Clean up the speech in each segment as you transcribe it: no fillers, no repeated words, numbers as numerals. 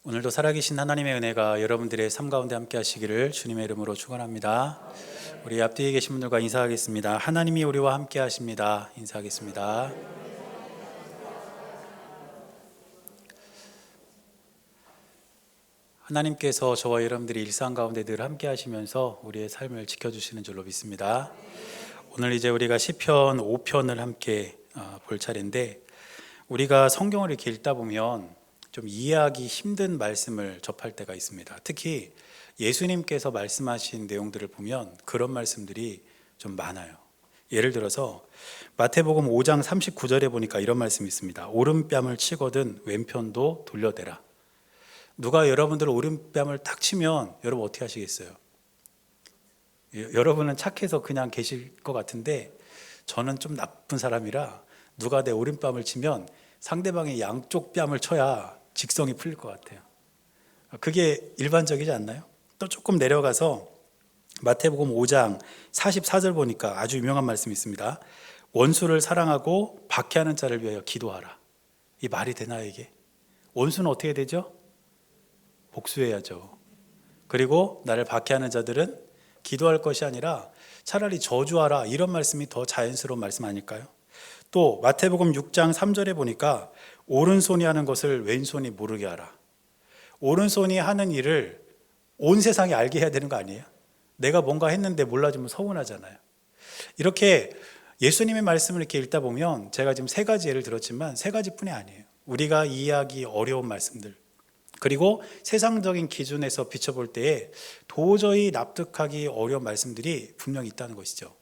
오늘도 살아계신 하나님의 은혜가 여러분들의 삶 가운데 함께 하시기를 주님의 이름으로 축원합니다. 우리 앞뒤에 계신 분들과 인사하겠습니다. 하나님이 우리와 함께 하십니다. 인사하겠습니다. 하나님께서 저와 여러분들이 일상 가운데 늘 함께 하시면서 우리의 삶을 지켜주시는 줄로 믿습니다. 오늘 이제 우리가 시편 5편을 함께 볼 차례인데, 우리가 성경을 이렇게 읽다 보면 좀 이해하기 힘든 말씀을 접할 때가 있습니다. 특히 예수님께서 말씀하신 내용들을 보면 그런 말씀들이 좀 많아요. 예를 들어서 마태복음 5장 39절에 보니까 이런 말씀이 있습니다. 오른뺨을 치거든 왼편도 돌려대라. 누가 여러분들 오른뺨을 딱 치면 여러분 어떻게 하시겠어요? 여러분은 착해서 그냥 계실 것 같은데, 저는 좀 나쁜 사람이라 누가 내 오른뺨을 치면 상대방의 양쪽 뺨을 쳐야 직성이 풀릴 것 같아요. 그게 일반적이지 않나요? 또 조금 내려가서 마태복음 5장 44절 보니까 아주 유명한 말씀이 있습니다. 원수를 사랑하고 박해하는 자를 위하여 기도하라. 이 말이 되나요, 이게? 원수는 어떻게 되죠? 복수해야죠. 그리고 나를 박해하는 자들은 기도할 것이 아니라 차라리 저주하라. 이런 말씀이 더 자연스러운 말씀 아닐까요? 또 마태복음 6장 3절에 보니까 오른손이 하는 것을 왼손이 모르게 하라. 오른손이 하는 일을 온 세상이 알게 해야 되는 거 아니에요? 내가 뭔가 했는데 몰라주면 서운하잖아요. 이렇게 예수님의 말씀을 이렇게 읽다 보면 제가 지금 세 가지 예를 들었지만 세 가지뿐이 아니에요. 우리가 이해하기 어려운 말씀들, 그리고 세상적인 기준에서 비춰볼 때에 도저히 납득하기 어려운 말씀들이 분명히 있다는 것이죠.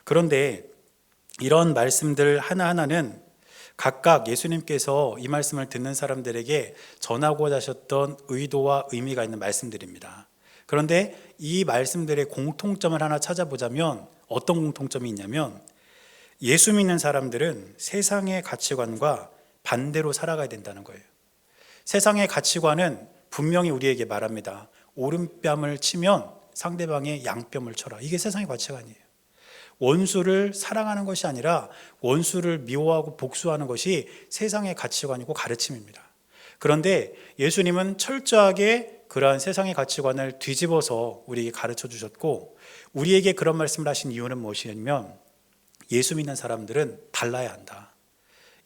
그런데 이런 말씀들 하나하나는 각각 예수님께서 이 말씀을 듣는 사람들에게 전하고자 하셨던 의도와 의미가 있는 말씀들입니다. 그런데 이 말씀들의 공통점을 하나 찾아보자면 어떤 공통점이 있냐면, 예수 믿는 사람들은 세상의 가치관과 반대로 살아가야 된다는 거예요. 세상의 가치관은 분명히 우리에게 말합니다. 오른뺨을 치면 상대방의 양뺨을 쳐라. 이게 세상의 가치관이에요. 원수를 사랑하는 것이 아니라 원수를 미워하고 복수하는 것이 세상의 가치관이고 가르침입니다. 그런데 예수님은 철저하게 그러한 세상의 가치관을 뒤집어서 우리에게 가르쳐 주셨고, 우리에게 그런 말씀을 하신 이유는 무엇이냐면, 예수 믿는 사람들은 달라야 한다.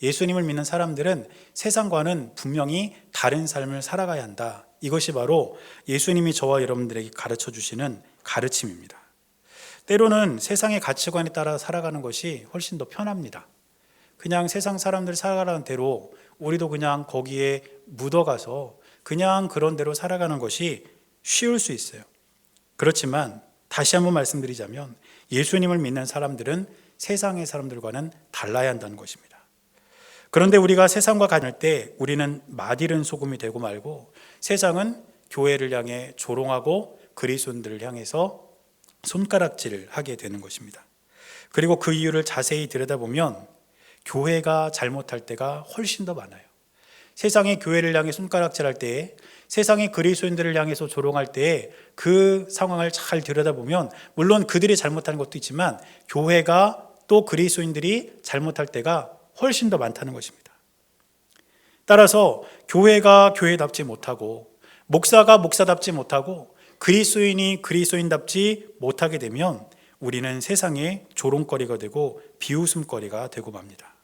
예수님을 믿는 사람들은 세상과는 분명히 다른 삶을 살아가야 한다. 이것이 바로 예수님이 저와 여러분들에게 가르쳐 주시는 가르침입니다. 때로는 세상의 가치관에 따라 살아가는 것이 훨씬 더 편합니다. 그냥 세상 사람들 살아가는 대로 우리도 그냥 거기에 묻어가서 그냥 그런 대로 살아가는 것이 쉬울 수 있어요. 그렇지만 다시 한번 말씀드리자면 예수님을 믿는 사람들은 세상의 사람들과는 달라야 한다는 것입니다. 그런데 우리가 세상과 가질 때 우리는 맛이른 소금이 되고 말고, 세상은 교회를 향해 조롱하고 그리스도인들을 향해서 손가락질을 하게 되는 것입니다. 그리고 그 이유를 자세히 들여다보면 교회가 잘못할 때가 훨씬 더 많아요. 세상의 교회를 향해 손가락질할 때에, 세상의 그리스도인들을 향해서 조롱할 때에 그 상황을 잘 들여다보면 물론 그들이 잘못하는 것도 있지만 교회가 또 그리스도인들이 잘못할 때가 훨씬 더 많다는 것입니다. 따라서 교회가 교회답지 못하고, 목사가 목사답지 못하고, 그리스도인이 그리스도인답지 못하게 되면 우리는 세상의 조롱거리가 되고 비웃음거리가 되고 맙니다.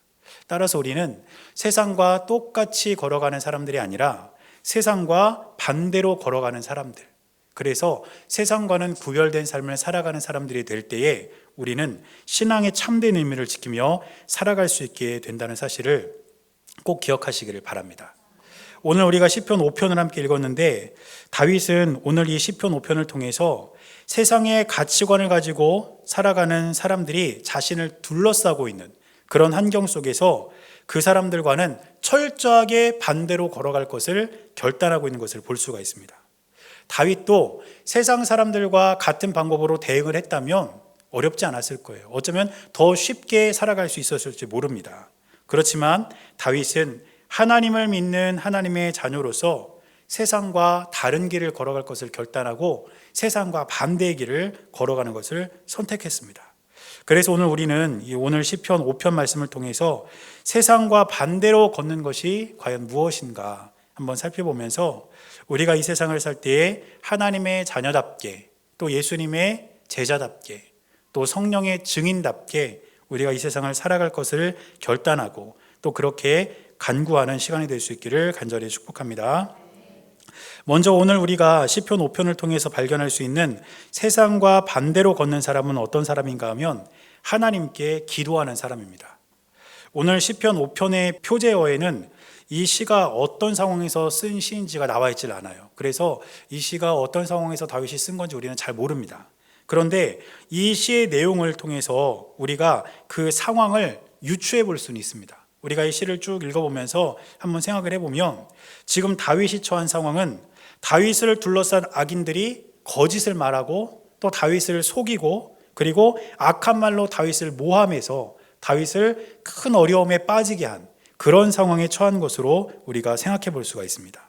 따라서 우리는 세상과 똑같이 걸어가는 사람들이 아니라 세상과 반대로 걸어가는 사람들, 그래서 세상과는 구별된 삶을 살아가는 사람들이 될 때에 우리는 신앙의 참된 의미를 지키며 살아갈 수 있게 된다는 사실을 꼭 기억하시기를 바랍니다. 오늘 우리가 시편 5편을 함께 읽었는데, 다윗은 오늘 이 시편 5편을 통해서 세상의 가치관을 가지고 살아가는 사람들이 자신을 둘러싸고 있는 그런 환경 속에서 그 사람들과는 철저하게 반대로 걸어갈 것을 결단하고 있는 것을 볼 수가 있습니다. 다윗도 세상 사람들과 같은 방법으로 대응을 했다면 어렵지 않았을 거예요. 어쩌면 더 쉽게 살아갈 수 있었을지 모릅니다. 그렇지만 다윗은 하나님을 믿는 하나님의 자녀로서 세상과 다른 길을 걸어갈 것을 결단하고 세상과 반대의 길을 걸어가는 것을 선택했습니다. 그래서 오늘 우리는 오늘 시편 5편 말씀을 통해서 세상과 반대로 걷는 것이 과연 무엇인가 한번 살펴보면서 우리가 이 세상을 살 때에 하나님의 자녀답게, 또 예수님의 제자답게, 또 성령의 증인답게 우리가 이 세상을 살아갈 것을 결단하고 또 그렇게 간구하는 시간이 될 수 있기를 간절히 축복합니다. 먼저 오늘 우리가 시편 5편을 통해서 발견할 수 있는 세상과 반대로 걷는 사람은 어떤 사람인가 하면 하나님께 기도하는 사람입니다. 오늘 시편 5편의 표제어에는 이 시가 어떤 상황에서 쓴 시인지가 나와 있질 않아요. 그래서 이 시가 어떤 상황에서 다윗이 쓴 건지 우리는 잘 모릅니다. 그런데 이 시의 내용을 통해서 우리가 그 상황을 유추해 볼 수는 있습니다. 우리가 이 시를 쭉 읽어보면서 한번 생각을 해보면 지금 다윗이 처한 상황은 다윗을 둘러싼 악인들이 거짓을 말하고 또 다윗을 속이고 그리고 악한 말로 다윗을 모함해서 다윗을 큰 어려움에 빠지게 한 그런 상황에 처한 것으로 우리가 생각해 볼 수가 있습니다.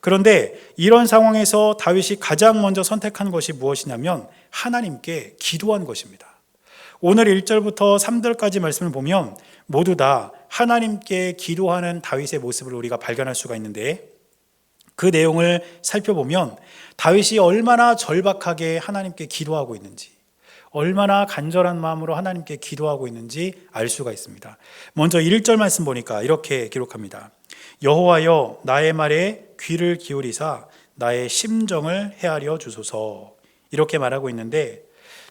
그런데 이런 상황에서 다윗이 가장 먼저 선택한 것이 무엇이냐면 하나님께 기도한 것입니다. 오늘 1절부터 3절까지 말씀을 보면 모두 다 하나님께 기도하는 다윗의 모습을 우리가 발견할 수가 있는데 그 내용을 살펴보면 다윗이 얼마나 절박하게 하나님께 기도하고 있는지, 얼마나 간절한 마음으로 하나님께 기도하고 있는지 알 수가 있습니다. 먼저 1절 말씀 보니까 이렇게 기록합니다. 여호와여 나의 말에 귀를 기울이사 나의 심정을 헤아려 주소서. 이렇게 말하고 있는데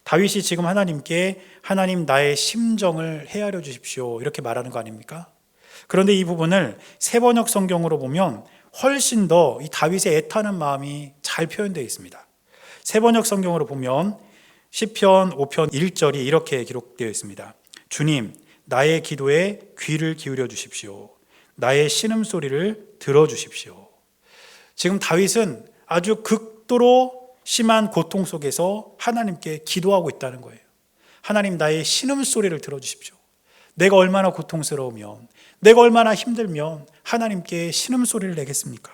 다윗이 지금 하나님께 하나님 나의 심정을 헤아려 주십시오 이렇게 말하는 거 아닙니까? 그런데 이 부분을 세번역 성경으로 보면 훨씬 더 이 다윗의 애타는 마음이 잘 표현되어 있습니다. 세번역 성경으로 보면 시편 5편 1절이 이렇게 기록되어 있습니다. 주님 나의 기도에 귀를 기울여 주십시오. 나의 신음소리를 들어주십시오. 지금 다윗은 아주 극도로 심한 고통 속에서 하나님께 기도하고 있다는 거예요. 하나님 나의 신음소리를 들어주십시오. 내가 얼마나 고통스러우면 내가 얼마나 힘들면 하나님께 신음소리를 내겠습니까?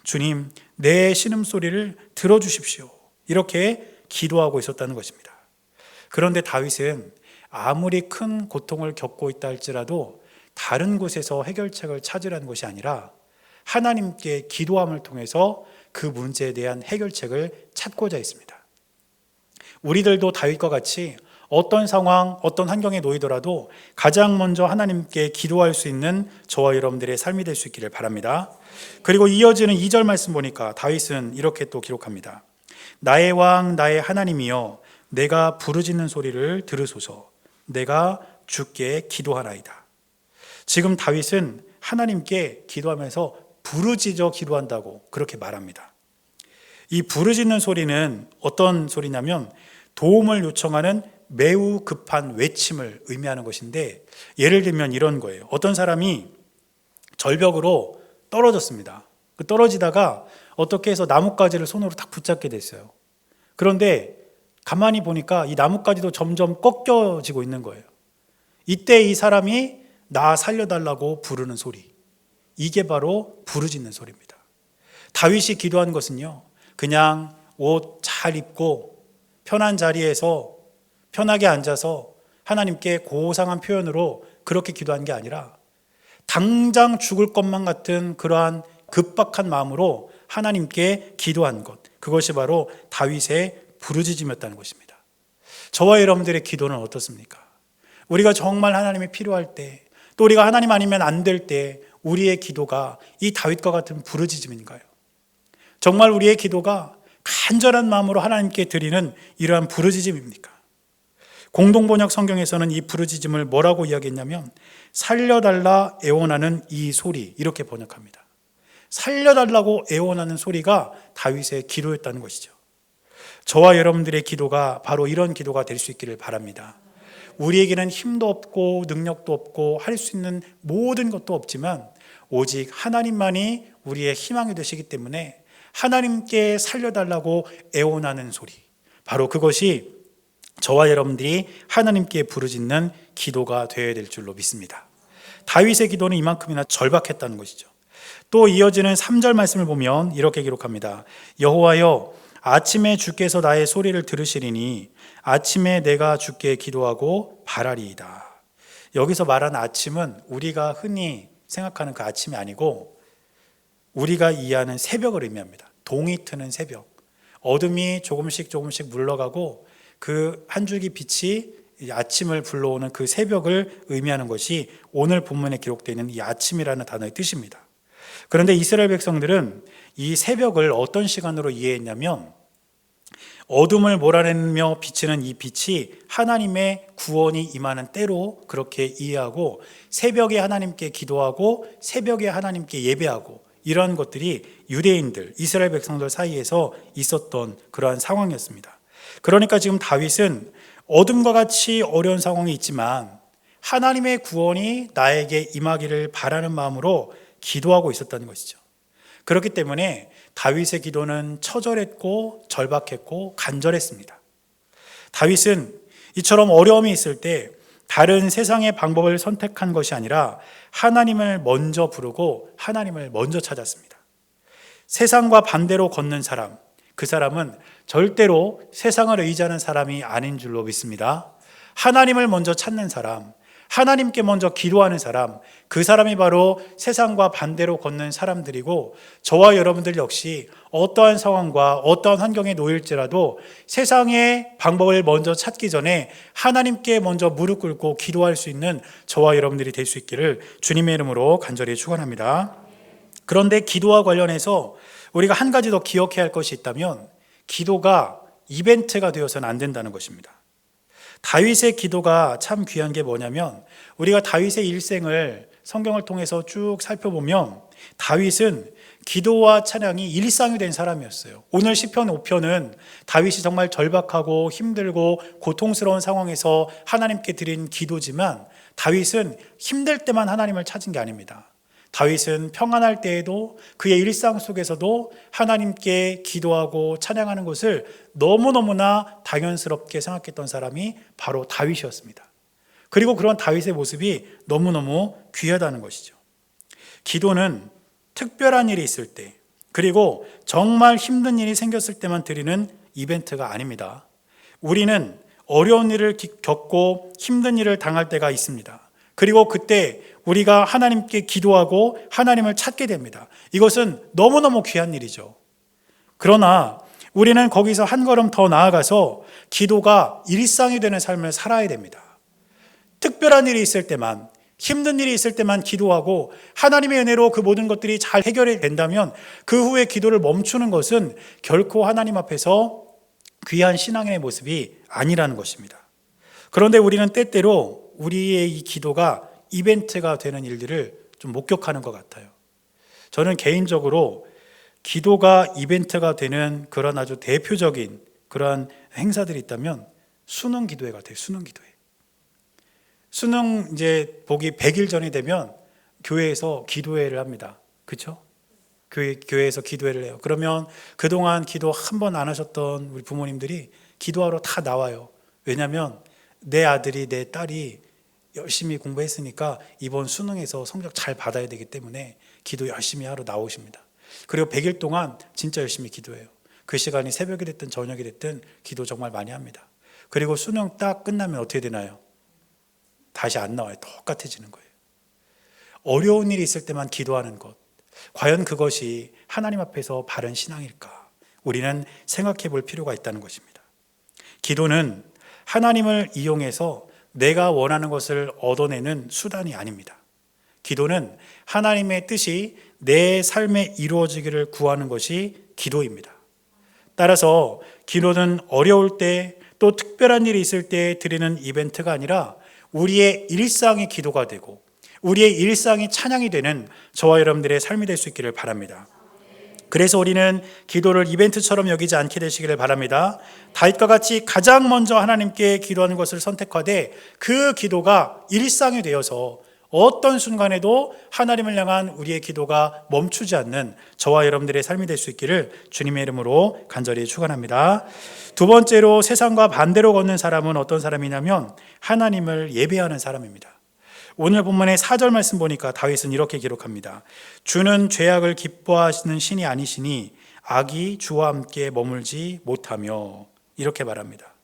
주님 내 신음소리를 들어주십시오. 이렇게 기도하고 있었다는 것입니다. 그런데 다윗은 아무리 큰 고통을 겪고 있다 할지라도 다른 곳에서 해결책을 찾으라는 것이 아니라 하나님께 기도함을 통해서 그 문제에 대한 해결책을 찾고자 했습니다. 우리들도 다윗과 같이 어떤 상황, 어떤 환경에 놓이더라도 가장 먼저 하나님께 기도할 수 있는 저와 여러분들의 삶이 될 수 있기를 바랍니다. 그리고 이어지는 2절 말씀 보니까 다윗은 이렇게 또 기록합니다. 나의 왕, 나의 하나님이여 내가 부르짖는 소리를 들으소서. 내가 주께 기도하나이다. 지금 다윗은 하나님께 기도하면서 부르짖어 기도한다고 그렇게 말합니다. 이 부르짖는 소리는 어떤 소리냐면 도움을 요청하는 매우 급한 외침을 의미하는 것인데 예를 들면 이런 거예요. 어떤 사람이 절벽으로 떨어졌습니다. 떨어지다가 어떻게 해서 나뭇가지를 손으로 딱 붙잡게 됐어요. 그런데 가만히 보니까 이 나뭇가지도 점점 꺾여지고 있는 거예요. 이때 이 사람이 나 살려달라고 부르는 소리, 이게 바로 부르짖는 소리입니다. 다윗이 기도한 것은요 그냥 옷 잘 입고 편한 자리에서 편하게 앉아서 하나님께 고상한 표현으로 그렇게 기도한 게 아니라 당장 죽을 것만 같은 그러한 급박한 마음으로 하나님께 기도한 것, 그것이 바로 다윗의 부르짖음이었다는 것입니다. 저와 여러분들의 기도는 어떻습니까? 우리가 정말 하나님이 필요할 때, 또 우리가 하나님 아니면 안 될 때 우리의 기도가 이 다윗과 같은 부르짖음인가요? 정말 우리의 기도가 간절한 마음으로 하나님께 드리는 이러한 부르짖음입니까? 공동번역 성경에서는 이 부르짖음을 뭐라고 이야기했냐면 살려달라 애원하는 이 소리, 이렇게 번역합니다. 살려달라고 애원하는 소리가 다윗의 기도였다는 것이죠. 저와 여러분들의 기도가 바로 이런 기도가 될 수 있기를 바랍니다. 우리에게는 힘도 없고 능력도 없고 할 수 있는 모든 것도 없지만 오직 하나님만이 우리의 희망이 되시기 때문에 하나님께 살려달라고 애원하는 소리, 바로 그것이 저와 여러분들이 하나님께 부르짖는 기도가 되어야 될 줄로 믿습니다. 다윗의 기도는 이만큼이나 절박했다는 것이죠. 또 이어지는 3절 말씀을 보면 이렇게 기록합니다. 여호와여 아침에 주께서 나의 소리를 들으시리니 아침에 내가 주께 기도하고 바라리이다. 여기서 말하는 아침은 우리가 흔히 생각하는 그 아침이 아니고 우리가 이해하는 새벽을 의미합니다. 동이 트는 새벽. 어둠이 조금씩 물러가고 그 한 줄기 빛이 아침을 불러오는 그 새벽을 의미하는 것이 오늘 본문에 기록되어 있는 이 아침이라는 단어의 뜻입니다. 그런데 이스라엘 백성들은 이 새벽을 어떤 시간으로 이해했냐면 어둠을 몰아내며 비치는 이 빛이 하나님의 구원이 임하는 때로 그렇게 이해하고 새벽에 하나님께 기도하고 새벽에 하나님께 예배하고 이러한 것들이 유대인들, 이스라엘 백성들 사이에서 있었던 그러한 상황이었습니다. 그러니까 지금 다윗은 어둠과 같이 어려운 상황이 있지만 하나님의 구원이 나에게 임하기를 바라는 마음으로 기도하고 있었다는 것이죠. 그렇기 때문에 다윗의 기도는 처절했고 절박했고 간절했습니다. 다윗은 이처럼 어려움이 있을 때 다른 세상의 방법을 선택한 것이 아니라 하나님을 먼저 부르고 하나님을 먼저 찾았습니다. 세상과 반대로 걷는 사람, 그 사람은 절대로 세상을 의지하는 사람이 아닌 줄로 믿습니다. 하나님을 먼저 찾는 사람, 하나님께 먼저 기도하는 사람, 그 사람이 바로 세상과 반대로 걷는 사람들이고 저와 여러분들 역시 어떠한 상황과 어떠한 환경에 놓일지라도 세상의 방법을 먼저 찾기 전에 하나님께 먼저 무릎 꿇고 기도할 수 있는 저와 여러분들이 될 수 있기를 주님의 이름으로 간절히 축원합니다. 그런데 기도와 관련해서 우리가 한 가지 더 기억해야 할 것이 있다면 기도가 이벤트가 되어서는 안 된다는 것입니다. 다윗의 기도가 참 귀한 게 뭐냐면 우리가 다윗의 일생을 성경을 통해서 쭉 살펴보면 다윗은 기도와 찬양이 일상이 된 사람이었어요. 오늘 시편 5편은 다윗이 정말 절박하고 힘들고 고통스러운 상황에서 하나님께 드린 기도지만 다윗은 힘들 때만 하나님을 찾은 게 아닙니다. 다윗은 평안할 때에도 그의 일상 속에서도 하나님께 기도하고 찬양하는 것을 너무너무나 당연스럽게 생각했던 사람이 바로 다윗이었습니다. 그리고 그런 다윗의 모습이 너무너무 귀하다는 것이죠. 기도는 특별한 일이 있을 때, 그리고 정말 힘든 일이 생겼을 때만 드리는 이벤트가 아닙니다. 우리는 어려운 일을 겪고 힘든 일을 당할 때가 있습니다. 그리고 그때 우리가 하나님께 기도하고 하나님을 찾게 됩니다. 이것은 너무너무 귀한 일이죠. 그러나 우리는 거기서 한 걸음 더 나아가서 기도가 일상이 되는 삶을 살아야 됩니다. 특별한 일이 있을 때만, 힘든 일이 있을 때만 기도하고 하나님의 은혜로 그 모든 것들이 잘 해결이 된다면 그 후에 기도를 멈추는 것은 결코 하나님 앞에서 귀한 신앙의 모습이 아니라는 것입니다. 그런데 우리는 때때로 우리의 이 기도가 이벤트가 되는 일들을 좀 목격하는 것 같아요. 저는 개인적으로 기도가 이벤트가 되는 그런 아주 대표적인 그런 행사들이 있다면 수능 기도회 같아요. 수능 기도회. 수능 이제 보기 100일 전이 되면 교회에서 기도회를 합니다. 그렇죠? 교회에서 기도회를 해요. 그러면 그동안 기도 한 번 안 하셨던 우리 부모님들이 기도하러 다 나와요. 왜냐하면 내 아들이 내 딸이 열심히 공부했으니까 이번 수능에서 성적 잘 받아야 되기 때문에 기도 열심히 하러 나오십니다. 그리고 100일 동안 진짜 열심히 기도해요. 그 시간이 새벽이 됐든 저녁이 됐든 기도 정말 많이 합니다. 그리고 수능 딱 끝나면 어떻게 되나요? 다시 안 나와요. 똑같아지는 거예요. 어려운 일이 있을 때만 기도하는 것, 과연 그것이 하나님 앞에서 바른 신앙일까? 우리는 생각해 볼 필요가 있다는 것입니다. 기도는 하나님을 이용해서 내가 원하는 것을 얻어내는 수단이 아닙니다. 기도는 하나님의 뜻이 내 삶에 이루어지기를 구하는 것이 기도입니다. 따라서 기도는 어려울 때 또 특별한 일이 있을 때 드리는 이벤트가 아니라 우리의 일상이 기도가 되고 우리의 일상이 찬양이 되는 저와 여러분들의 삶이 될 수 있기를 바랍니다. 그래서 우리는 기도를 이벤트처럼 여기지 않게 되시기를 바랍니다. 다윗과 같이 가장 먼저 하나님께 기도하는 것을 선택하되 그 기도가 일상이 되어서 어떤 순간에도 하나님을 향한 우리의 기도가 멈추지 않는 저와 여러분들의 삶이 될 수 있기를 주님의 이름으로 간절히 축원합니다. 두 번째로 세상과 반대로 걷는 사람은 어떤 사람이냐면 하나님을 예배하는 사람입니다. 오늘 본문의 4절 말씀 보니까 다윗은 이렇게 기록합니다. 주는 죄악을 기뻐하시는 신이 아니시니 악이 주와 함께 머물지 못하며, 이렇게 말합니다.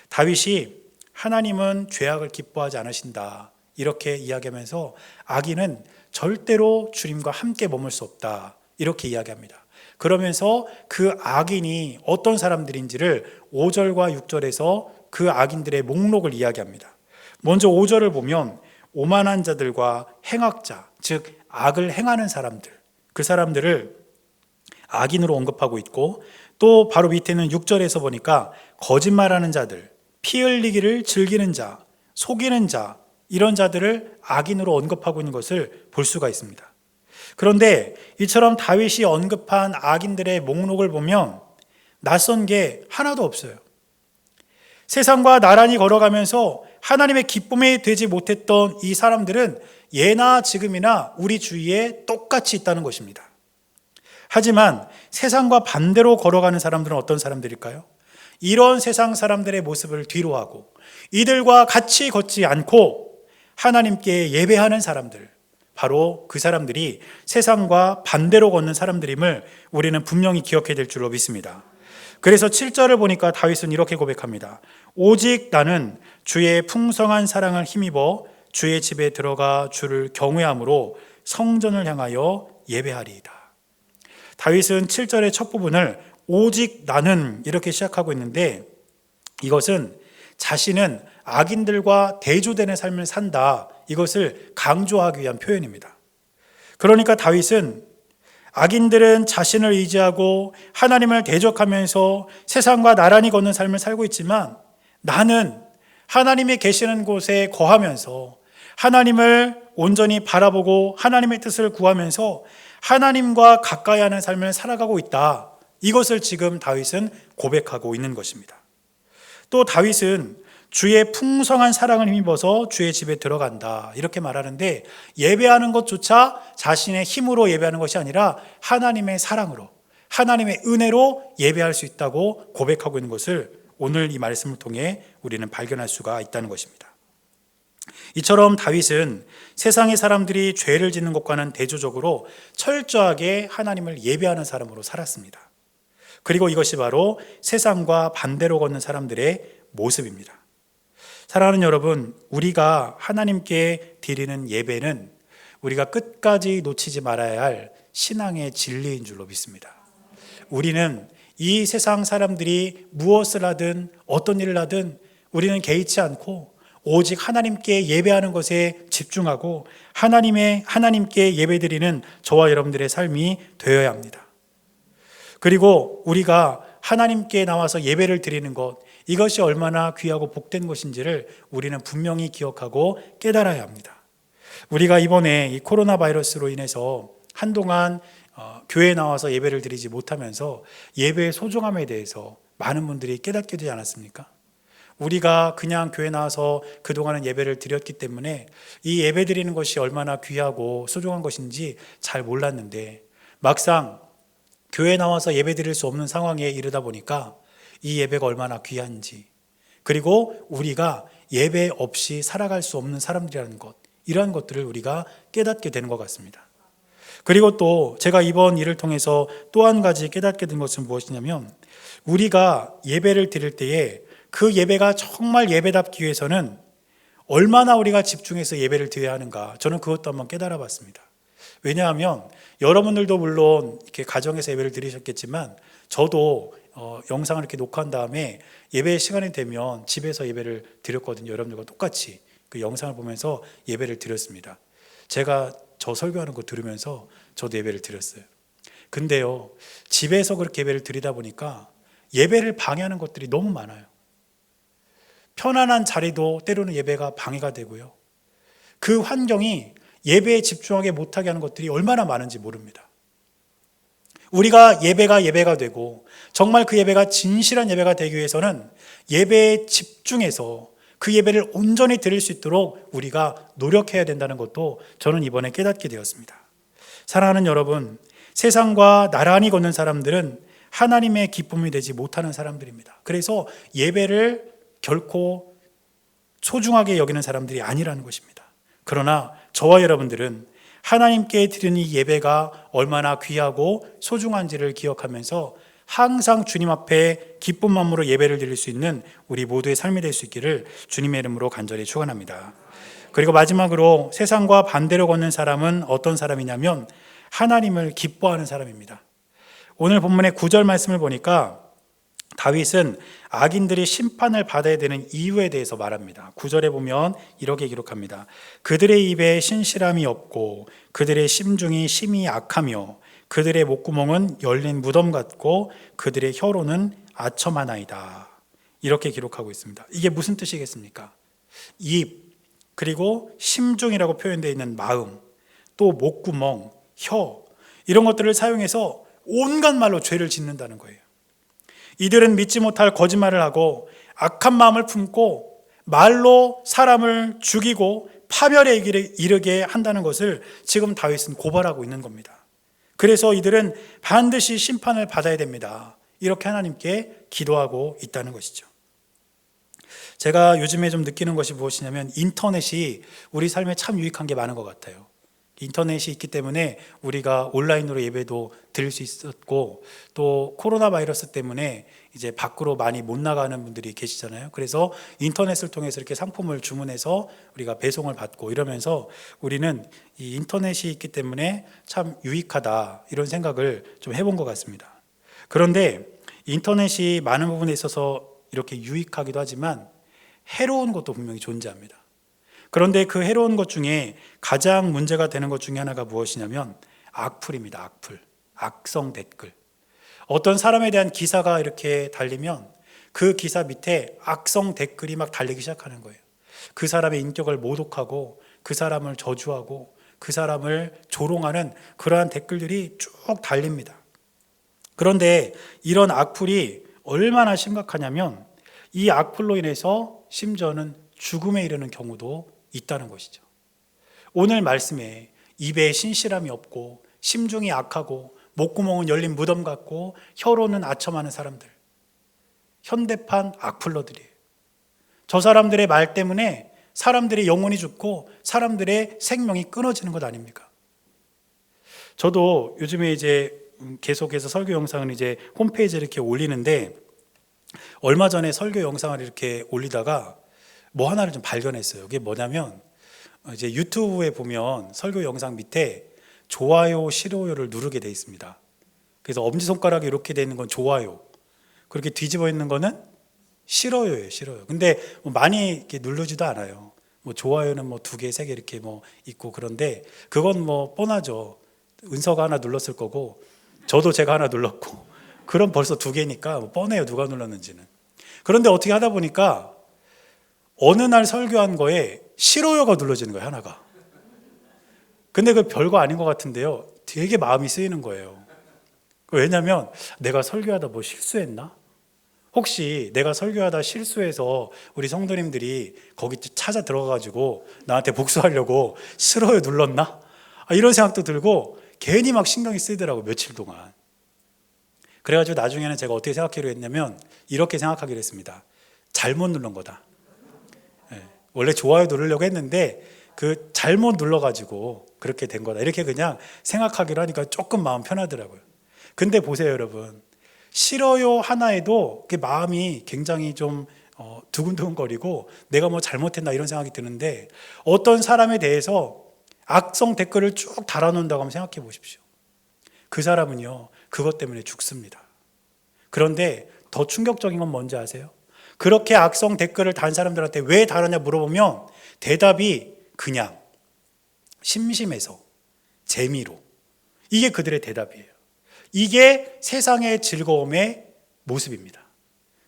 다윗이 하나님은 죄악을 기뻐하지 않으신다 이렇게 이야기하면서 악인은 절대로 주님과 함께 머물 수 없다 이렇게 이야기합니다. 그러면서 그 악인이 어떤 사람들인지를 5절과 6절에서 그 악인들의 목록을 이야기합니다. 먼저 5절을 보면 오만한 자들과 행악자, 즉 악을 행하는 사람들, 그 사람들을 악인으로 언급하고 있고, 또 바로 밑에는 6절에서 보니까 거짓말하는 자들, 피 흘리기를 즐기는 자, 속이는 자, 이런 자들을 악인으로 언급하고 있는 것을 볼 수가 있습니다. 그런데 이처럼 다윗이 언급한 악인들의 목록을 보면 낯선 게 하나도 없어요. 세상과 나란히 걸어가면서 하나님의 기쁨이 되지 못했던 이 사람들은 예나 지금이나 우리 주위에 똑같이 있다는 것입니다. 하지만 세상과 반대로 걸어가는 사람들은 어떤 사람들일까요? 이런 세상 사람들의 모습을 뒤로하고 이들과 같이 걷지 않고 하나님께 예배하는 사람들, 바로 그 사람들이 세상과 반대로 걷는 사람들임을 우리는 분명히 기억해야 될 줄로 믿습니다. 그래서 7절을 보니까 다윗은 이렇게 고백합니다. 오직 나는 주의 풍성한 사랑을 힘입어 주의 집에 들어가 주를 경외함으로 성전을 향하여 예배하리이다. 다윗은 7절의 첫 부분을 오직 나는 이렇게 시작하고 있는데, 이것은 자신은 악인들과 대조되는 삶을 산다, 이것을 강조하기 위한 표현입니다. 그러니까 다윗은 악인들은 자신을 의지하고 하나님을 대적하면서 세상과 나란히 걷는 삶을 살고 있지만, 나는 하나님이 계시는 곳에 거하면서 하나님을 온전히 바라보고 하나님의 뜻을 구하면서 하나님과 가까이 하는 삶을 살아가고 있다, 이것을 지금 다윗은 고백하고 있는 것입니다. 또 다윗은 주의 풍성한 사랑을 힘입어서 주의 집에 들어간다, 이렇게 말하는데, 예배하는 것조차 자신의 힘으로 예배하는 것이 아니라 하나님의 사랑으로, 하나님의 은혜로 예배할 수 있다고 고백하고 있는 것을 오늘 이 말씀을 통해 우리는 발견할 수가 있다는 것입니다. 이처럼 다윗은 세상의 사람들이 죄를 짓는 것과는 대조적으로 철저하게 하나님을 예배하는 사람으로 살았습니다. 그리고 이것이 바로 세상과 반대로 걷는 사람들의 모습입니다. 사랑하는 여러분, 우리가 하나님께 드리는 예배는 우리가 끝까지 놓치지 말아야 할 신앙의 진리인 줄로 믿습니다. 우리는 이 세상 사람들이 무엇을 하든 어떤 일을 하든 우리는 개의치 않고 오직 하나님께 예배하는 것에 집중하고 하나님께 예배드리는 저와 여러분들의 삶이 되어야 합니다. 그리고 우리가 하나님께 나와서 예배를 드리는 것, 이것이 얼마나 귀하고 복된 것인지를 우리는 분명히 기억하고 깨달아야 합니다. 우리가 이번에 이 코로나 바이러스로 인해서 한동안 교회에 나와서 예배를 드리지 못하면서 예배의 소중함에 대해서 많은 분들이 깨닫게 되지 않았습니까? 우리가 그냥 교회 나와서 그동안은 예배를 드렸기 때문에 이 예배 드리는 것이 얼마나 귀하고 소중한 것인지 잘 몰랐는데, 막상 교회 나와서 예배 드릴 수 없는 상황에 이르다 보니까 이 예배가 얼마나 귀한지, 그리고 우리가 예배 없이 살아갈 수 없는 사람들이라는 것, 이러한 것들을 우리가 깨닫게 되는 것 같습니다. 그리고 또 제가 이번 일을 통해서 또 한 가지 깨닫게 된 것은 무엇이냐면, 우리가 예배를 드릴 때에 그 예배가 정말 예배답기 위해서는 얼마나 우리가 집중해서 예배를 드려야 하는가, 저는 그것도 한번 깨달아 봤습니다. 왜냐하면 여러분들도 물론 이렇게 가정에서 예배를 드리셨겠지만, 저도 영상을 이렇게 녹화한 다음에 예배 시간이 되면 집에서 예배를 드렸거든요. 여러분들과 똑같이 그 영상을 보면서 예배를 드렸습니다. 제가 저 설교하는 거 들으면서 저도 예배를 드렸어요. 근데요, 집에서 그렇게 예배를 드리다 보니까 예배를 방해하는 것들이 너무 많아요. 편안한 자리도 때로는 예배가 방해가 되고요. 그 환경이 예배에 집중하게 못하게 하는 것들이 얼마나 많은지 모릅니다. 우리가 예배가 되고 정말 그 예배가 진실한 예배가 되기 위해서는 예배에 집중해서 그 예배를 온전히 드릴 수 있도록 우리가 노력해야 된다는 것도 저는 이번에 깨닫게 되었습니다. 사랑하는 여러분, 세상과 나란히 걷는 사람들은 하나님의 기쁨이 되지 못하는 사람들입니다. 그래서 예배를 결코 소중하게 여기는 사람들이 아니라는 것입니다. 그러나 저와 여러분들은 하나님께 드리는 이 예배가 얼마나 귀하고 소중한지를 기억하면서 항상 주님 앞에 기쁜 마음으로 예배를 드릴 수 있는 우리 모두의 삶이 될 수 있기를 주님의 이름으로 간절히 축원합니다. 그리고 마지막으로 세상과 반대로 걷는 사람은 어떤 사람이냐면, 하나님을 기뻐하는 사람입니다. 오늘 본문의 9절 말씀을 보니까 다윗은 악인들이 심판을 받아야 되는 이유에 대해서 말합니다. 9절에 보면 이렇게 기록합니다. 그들의 입에 신실함이 없고 그들의 심중이 심히 악하며 그들의 목구멍은 열린 무덤 같고 그들의 혀로는 아첨하나이다. 이렇게 기록하고 있습니다. 이게 무슨 뜻이겠습니까? 입, 그리고 심중이라고 표현되어 있는 마음, 또 목구멍, 혀, 이런 것들을 사용해서 온갖 말로 죄를 짓는다는 거예요. 이들은 믿지 못할 거짓말을 하고 악한 마음을 품고 말로 사람을 죽이고 파멸에 이르게 한다는 것을 지금 다윗은 고발하고 있는 겁니다. 그래서 이들은 반드시 심판을 받아야 됩니다. 이렇게 하나님께 기도하고 있다는 것이죠. 제가 요즘에 좀 느끼는 것이 무엇이냐면 인터넷이 우리 삶에 참 유익한 게 많은 것 같아요. 인터넷이 있기 때문에 우리가 온라인으로 예배도 드릴 수 있었고, 또 코로나 바이러스 때문에 이제 밖으로 많이 못 나가는 분들이 계시잖아요. 그래서 인터넷을 통해서 이렇게 상품을 주문해서 우리가 배송을 받고 이러면서 우리는 이 인터넷이 있기 때문에 참 유익하다, 이런 생각을 좀 해본 것 같습니다. 그런데 인터넷이 많은 부분에 있어서 이렇게 유익하기도 하지만 해로운 것도 분명히 존재합니다. 그런데 그 해로운 것 중에 가장 문제가 되는 것 중에 하나가 무엇이냐면 악플입니다. 악플, 악성 댓글. 어떤 사람에 대한 기사가 이렇게 달리면 그 기사 밑에 악성 댓글이 막 달리기 시작하는 거예요. 그 사람의 인격을 모독하고 그 사람을 저주하고 그 사람을 조롱하는 그러한 댓글들이 쭉 달립니다. 그런데 이런 악플이 얼마나 심각하냐면 이 악플로 인해서 심지어는 죽음에 이르는 경우도 있다는 것이죠. 오늘 말씀에 입에 신실함이 없고 심중이 악하고 목구멍은 열린 무덤 같고 혀로는 아첨하는 사람들, 현대판 악플러들이에요. 저 사람들의 말 때문에 사람들의 영혼이 죽고 사람들의 생명이 끊어지는 것 아닙니까? 저도 요즘에 이제 계속해서 설교 영상을 이제 홈페이지에 이렇게 올리는데, 얼마 전에 설교 영상을 이렇게 올리다가 뭐 하나를 좀 발견했어요. 그게 뭐냐면 이제 유튜브에 보면 설교 영상 밑에 좋아요, 싫어요를 누르게 돼 있습니다. 그래서 엄지손가락이 이렇게 돼 있는 건 좋아요, 그렇게 뒤집어 있는 거는 싫어요예요. 싫어요. 근데 뭐 많이 이렇게 누르지도 않아요. 뭐 좋아요는 뭐 2개, 3개 이렇게 뭐 있고, 그런데 그건 뭐 뻔하죠. 은서가 하나 눌렀을 거고 저도 제가 하나 눌렀고, 그럼 벌써 2개니까 뭐 뻔해요, 누가 눌렀는지는. 그런데 어떻게 하다 보니까 어느 날 설교한 거에 싫어요가 눌러지는 거예요, 하나가. 근데 그 별거 아닌 것 같은데요, 되게 마음이 쓰이는 거예요. 왜냐하면 내가 설교하다 뭐 실수했나? 혹시 내가 설교하다 실수해서 우리 성도님들이 거기 찾아 들어가가지고 나한테 복수하려고 싫어요 눌렀나? 이런 생각도 들고 괜히 막 신경이 쓰이더라고요, 며칠 동안. 그래가지고 나중에는 제가 어떻게 생각하기로 했냐면 이렇게 생각하기로 했습니다. 잘못 누른 거다. 원래 좋아요 누르려고 했는데 그 잘못 눌러가지고 그렇게 된 거다, 이렇게 그냥 생각하기로 하니까 조금 마음 편하더라고요. 근데 보세요 여러분, 싫어요 하나에도 마음이 굉장히 좀 두근두근거리고 내가 뭐 잘못했나 이런 생각이 드는데, 어떤 사람에 대해서 악성 댓글을 쭉 달아놓는다고 한번 생각해 보십시오. 그 사람은요 그것 때문에 죽습니다. 그런데 더 충격적인 건 뭔지 아세요? 그렇게 악성 댓글을 단 사람들한테 왜 달았냐 물어보면 대답이 그냥 심심해서, 재미로, 이게 그들의 대답이에요. 이게 세상의 즐거움의 모습입니다.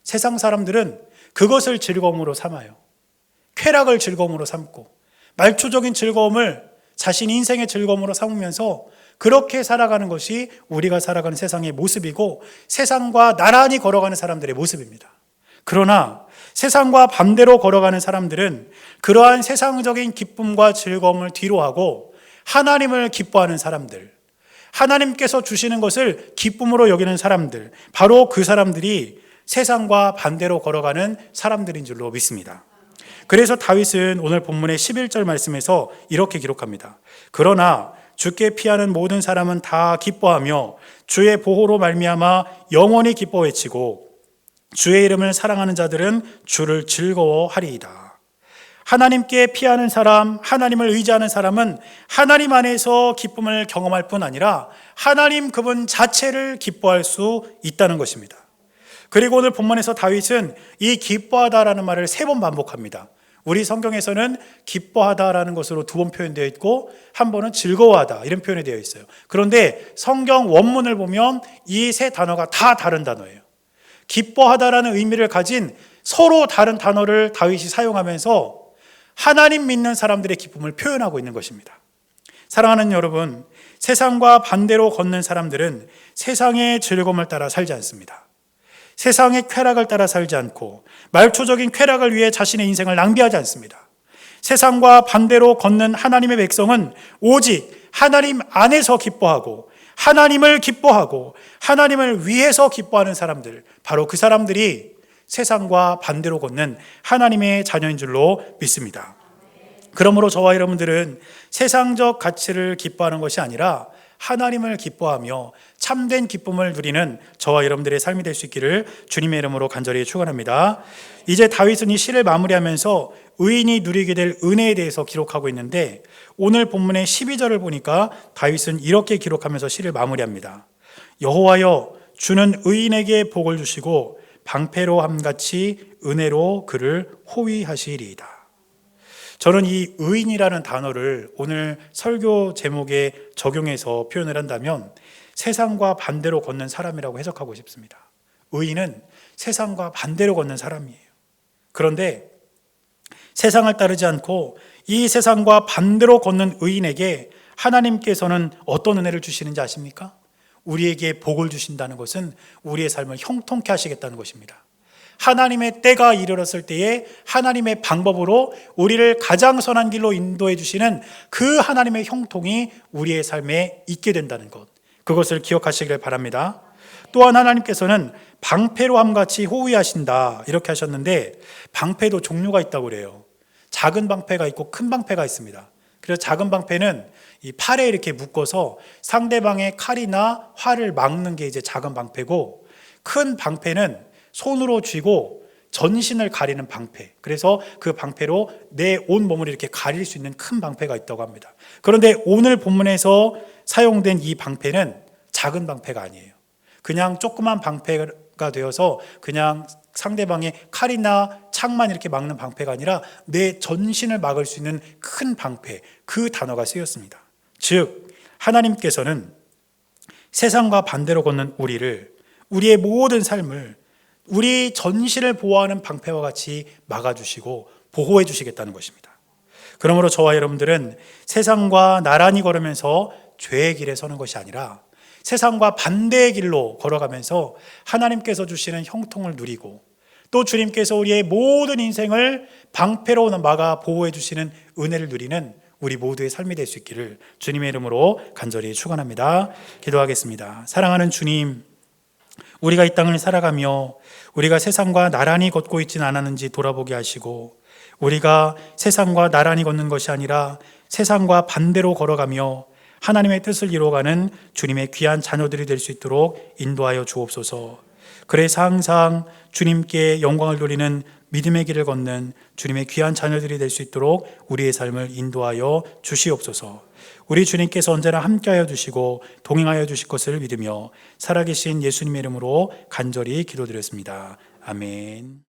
세상 사람들은 그것을 즐거움으로 삼아요. 쾌락을 즐거움으로 삼고 말초적인 즐거움을 자신 인생의 즐거움으로 삼으면서 그렇게 살아가는 것이 우리가 살아가는 세상의 모습이고 세상과 나란히 걸어가는 사람들의 모습입니다. 그러나 세상과 반대로 걸어가는 사람들은 그러한 세상적인 기쁨과 즐거움을 뒤로하고 하나님을 기뻐하는 사람들, 하나님께서 주시는 것을 기쁨으로 여기는 사람들, 바로 그 사람들이 세상과 반대로 걸어가는 사람들인 줄로 믿습니다. 그래서 다윗은 오늘 본문의 11절 말씀에서 이렇게 기록합니다. 그러나 주께 피하는 모든 사람은 다 기뻐하며 주의 보호로 말미암아 영원히 기뻐 외치고 주의 이름을 사랑하는 자들은 주를 즐거워하리이다. 하나님께 피하는 사람, 하나님을 의지하는 사람은 하나님 안에서 기쁨을 경험할 뿐 아니라 하나님 그분 자체를 기뻐할 수 있다는 것입니다. 그리고 오늘 본문에서 다윗은 이 기뻐하다라는 말을 3번 반복합니다. 우리 성경에서는 기뻐하다라는 것으로 2번 표현되어 있고 한 번은 즐거워하다 이런 표현이 되어 있어요. 그런데 성경 원문을 보면 이 3 단어가 다 다른 단어예요. 기뻐하다라는 의미를 가진 서로 다른 단어를 다윗이 사용하면서 하나님 믿는 사람들의 기쁨을 표현하고 있는 것입니다. 사랑하는 여러분, 세상과 반대로 걷는 사람들은 세상의 즐거움을 따라 살지 않습니다. 세상의 쾌락을 따라 살지 않고 말초적인 쾌락을 위해 자신의 인생을 낭비하지 않습니다. 세상과 반대로 걷는 하나님의 백성은 오직 하나님 안에서 기뻐하고 하나님을 기뻐하고 하나님을 위해서 기뻐하는 사람들, 바로 그 사람들이 세상과 반대로 걷는 하나님의 자녀인 줄로 믿습니다. 그러므로 저와 여러분들은 세상적 가치를 기뻐하는 것이 아니라 하나님을 기뻐하며 참된 기쁨을 누리는 저와 여러분들의 삶이 될 수 있기를 주님의 이름으로 간절히 축원합니다. 이제 다윗은 이 시를 마무리하면서 의인이 누리게 될 은혜에 대해서 기록하고 있는데 오늘 본문의 12절을 보니까 다윗은 이렇게 기록하면서 시를 마무리합니다. 여호와여, 주는 의인에게 복을 주시고 방패로 함같이 은혜로 그를 호위하시리이다. 저는 이 의인이라는 단어를 오늘 설교 제목에 적용해서 표현을 한다면 세상과 반대로 걷는 사람이라고 해석하고 싶습니다. 의인은 세상과 반대로 걷는 사람이에요. 그런데 세상을 따르지 않고 이 세상과 반대로 걷는 의인에게 하나님께서는 어떤 은혜를 주시는지 아십니까? 우리에게 복을 주신다는 것은 우리의 삶을 형통케 하시겠다는 것입니다. 하나님의 때가 이르렀을 때에 하나님의 방법으로 우리를 가장 선한 길로 인도해 주시는 그 하나님의 형통이 우리의 삶에 있게 된다는 것, 그것을 기억하시길 바랍니다. 또한 하나님께서는 방패로 함같이 호위하신다 이렇게 하셨는데 방패도 종류가 있다고 그래요. 작은 방패가 있고 큰 방패가 있습니다. 그래서 작은 방패는 이 팔에 이렇게 묶어서 상대방의 칼이나 활을 막는 게 이제 작은 방패고, 큰 방패는 손으로 쥐고 전신을 가리는 방패, 그래서 그 방패로 내 온 몸을 이렇게 가릴 수 있는 큰 방패가 있다고 합니다. 그런데 오늘 본문에서 사용된 이 방패는 작은 방패가 아니에요. 그냥 조그만 방패가 되어서 그냥 상대방의 칼이나 창만 이렇게 막는 방패가 아니라 내 전신을 막을 수 있는 큰 방패, 그 단어가 쓰였습니다. 즉 하나님께서는 세상과 반대로 걷는 우리를, 우리의 모든 삶을 우리 전신을 보호하는 방패와 같이 막아주시고 보호해 주시겠다는 것입니다. 그러므로 저와 여러분들은 세상과 나란히 걸으면서 죄의 길에 서는 것이 아니라 세상과 반대의 길로 걸어가면서 하나님께서 주시는 형통을 누리고 또 주님께서 우리의 모든 인생을 방패로 막아 보호해 주시는 은혜를 누리는 우리 모두의 삶이 될 수 있기를 주님의 이름으로 간절히 축원합니다. 기도하겠습니다. 사랑하는 주님, 우리가 이 땅을 살아가며 우리가 세상과 나란히 걷고 있지는 않았는지 돌아보게 하시고, 우리가 세상과 나란히 걷는 것이 아니라 세상과 반대로 걸어가며 하나님의 뜻을 이루어가는 주님의 귀한 자녀들이 될 수 있도록 인도하여 주옵소서. 그래서 항상 주님께 영광을 돌리는 믿음의 길을 걷는 주님의 귀한 자녀들이 될 수 있도록 우리의 삶을 인도하여 주시옵소서. 우리 주님께서 언제나 함께하여 주시고 동행하여 주실 것을 믿으며 살아계신 예수님의 이름으로 간절히 기도드렸습니다. 아멘.